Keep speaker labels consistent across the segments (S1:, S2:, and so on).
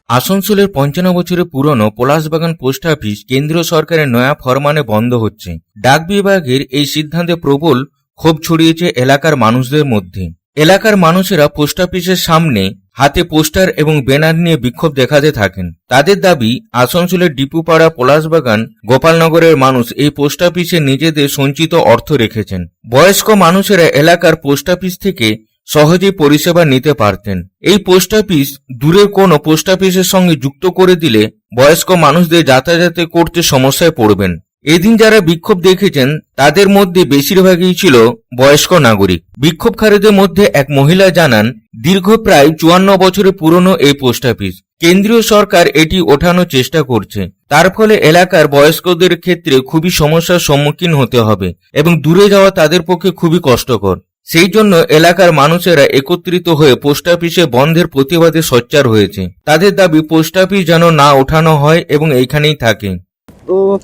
S1: আসানসোলের 55 বছরের পুরনো পলাশবাগান পোস্ট অফিস কেন্দ্রীয় সরকারের নয়া ফরমানে বন্ধ হচ্ছে। ডাক বিভাগের এই সিদ্ধান্তে প্রবল ক্ষোভ ছড়িয়েছে এলাকার মানুষদের মধ্যে। এলাকার মানুষেরা পোস্ট অফিসের সামনে হাতে পোস্টার এবং ব্যানার নিয়ে বিক্ষোভ দেখাতে থাকেন। তাদের দাবি, আসানসোলের ডিপুপাড়া, পলাশবাগান, গোপালনগরের মানুষ এই পোস্ট অফিসে নিজেদের সঞ্চিত অর্থ রেখেছেন। বয়স্ক মানুষেরা এলাকার পোস্ট অফিস থেকে সহজেই পরিষেবা নিতে পারতেন। এই পোস্ট অফিস দূরের কোনো পোস্ট অফিসের সঙ্গে যুক্ত করে দিলে বয়স্ক মানুষদের যাতায়াত করতে সমস্যায় পড়বেন। এদিন যারা বিক্ষোভ দেখেছেন তাদের মধ্যে বেশিরভাগই ছিল বয়স্ক নাগরিক। বিক্ষোভকারীদের মধ্যে এক মহিলা জানান, দীর্ঘ প্রায় 54 বছরের পুরনো এই পোস্ট অফিস কেন্দ্রীয় সরকার এটি ওঠানোর চেষ্টা করছে। তার ফলে এলাকার বয়স্কদের ক্ষেত্রে খুবই সমস্যার সম্মুখীন হতে হবে এবং দূরে যাওয়া তাদের পক্ষে খুবই কষ্টকর। সেই জন্য এলাকার মানুষেরা একত্রিত হয়ে পোস্ট অফিসে বন্ধের প্রতিবাদে সোচ্চার হয়েছে। তাদের দাবি, পোস্ট অফিস যেন না ওঠানো হয় এবং এইখানেই থাকে।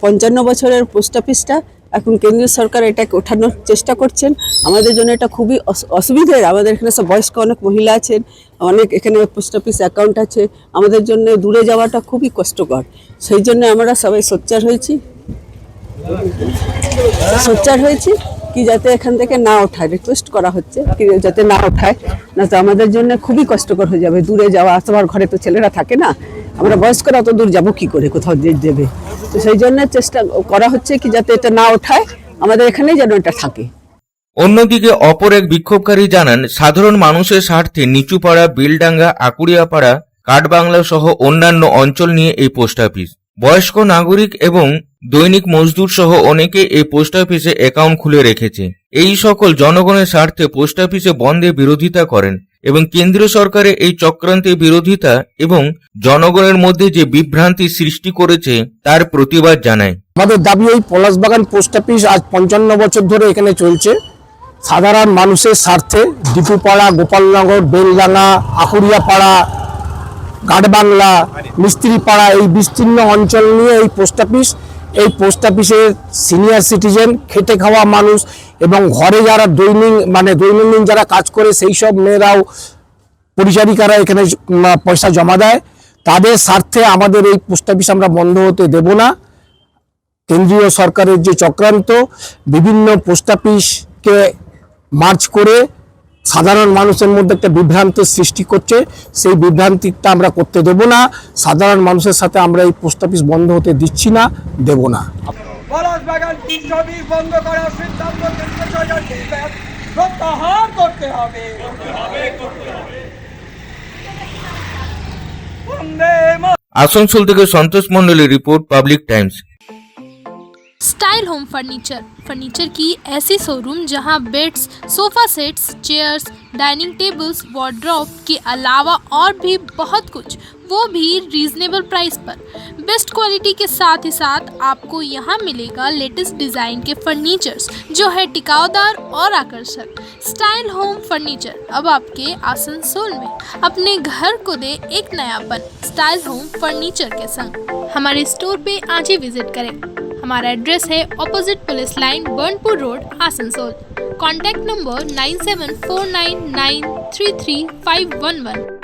S2: 55 বছরের পোস্ট অফিসটা এখন কেন্দ্রীয় সরকার এটাকে ওঠানোর চেষ্টা করছেন। আমাদের জন্য এটা খুবই অসুবিধার। আমাদের এখানে সব বয়স্ক অনেক মহিলা আছেন, অনেক এখানে পোস্ট অফিস অ্যাকাউন্ট আছে। আমাদের জন্য দূরে যাওয়াটা খুবই কষ্টকর। সেই জন্য আমরা সবাই সোচ্চার হয়েছি কি যাতে এখান থেকে না ওঠায়। রিকোয়েস্ট করা হচ্ছে কি যাতে না ওঠায়, না তো আমাদের জন্য খুবই কষ্টকর হয়ে যাবে। দূরে যাওয়া, সবার ঘরে তো ছেলেরা থাকে না, আমরা বয়স্করা অত দূর যাবো কি করে, কোথাও দেবে। তো সেই জন্য চেষ্টা করা হচ্ছে কি যাতে এটা না ওঠায়, আমাদের এখানেই যেন এটা থাকে।
S1: অন্যদিকে অপর এক বিক্ষোভকারী জানান, সাধারণ মানুষের স্বার্থে নিচুপাড়া, বেলডাঙ্গা, আকুড়িয়াপাড়া, কাঠবাংলা সহ অন্যান্য অঞ্চল নিয়ে এই পোস্ট অফিস। বয়স্ক নাগরিক এবং দৈনিক মজদুর সহ অনেকে এই পোস্ট অফিসে অ্যাকাউন্ট খুলে রেখেছে। এই সকল জনগণের স্বার্থে পোস্ট অফিসে বন্ধের বিরোধিতা করেন এবং কেন্দ্রীয় সরকারের এই চক্রান্তের বিরোধিতা এবং জনগণের মধ্যে যে বিভ্রান্তি সৃষ্টি করেছে তার প্রতিবাদ জানায়।
S3: আমাদের দাবি, এই পলাশবাগান পোস্ট অফিস আজ 55 বছর ধরে এখানে চলছে। সাধারণ মানুষের স্বার্থে ডিপুপাড়া, গোপালনগর, বেলডাঙ্গা, আকুড়িয়াপাড়া, কাঠবাংলা, মিস্ত্রিপাড়া, এই বিস্তীর্ণ অঞ্চল নিয়ে এই পোস্ট অফিস। এই পোস্ট অফিসের সিনিয়র সিটিজেন, খেটে খাওয়া মানুষ এবং ঘরে যারা দৈনন্দিন যারা কাজ করে সেই সব মেয়েরাও, পরিচারিকারা এখানে পয়সা জমা দেয়। তাদের স্বার্থে আমাদের এই পোস্ট অফিস আমরা বন্ধ হতে দেব না। কেন্দ্রীয় সরকারের যে চক্রান্ত, বিভিন্ন পোস্ট অফিসকে মার্চ করে সাধারণ মানুষের মধ্যে একটা বিভ্রান্তির সৃষ্টি করছে, সেই বিভ্রান্তিটা আমরা করতে দেব না। সাধারণ মানুষের সাথে আমরা এই পোস্ট অফিস বন্ধ হতে দিচ্ছি না, দেব না।
S4: পলাশবাগান পোস্ট অফিস বন্ধ করার সিদ্ধান্ত কেন্দ্র সরকারকে প্রত্যাহার করতে হবে।
S1: আসানসোল থেকে সন্তোষ মন্ডলের report, public Times.
S5: Style home furniture की ऐसी शोरूम जहां beds, sofa sets, chairs, dining tables, wardrobe के अलावा और भी बहुत कुछ, वो भी रीजनेबल प्राइस पर। बेस्ट क्वालिटी के साथ ही साथ आपको यहाँ मिलेगा लेटेस्ट डिज़ाइन के फर्नीचर्स जो है टिकाऊदार और आकर्षक। स्टाइल होम फर्नीचर अब आपके आसनसोल में। अपने घर को दे एक नयापन स्टाइल होम फर्नीचर के संग। हमारे स्टोर पे आज ही विजिट करें। हमारा एड्रेस है opposite police line, Burnpur road, Asansol. Contact number 9749933511।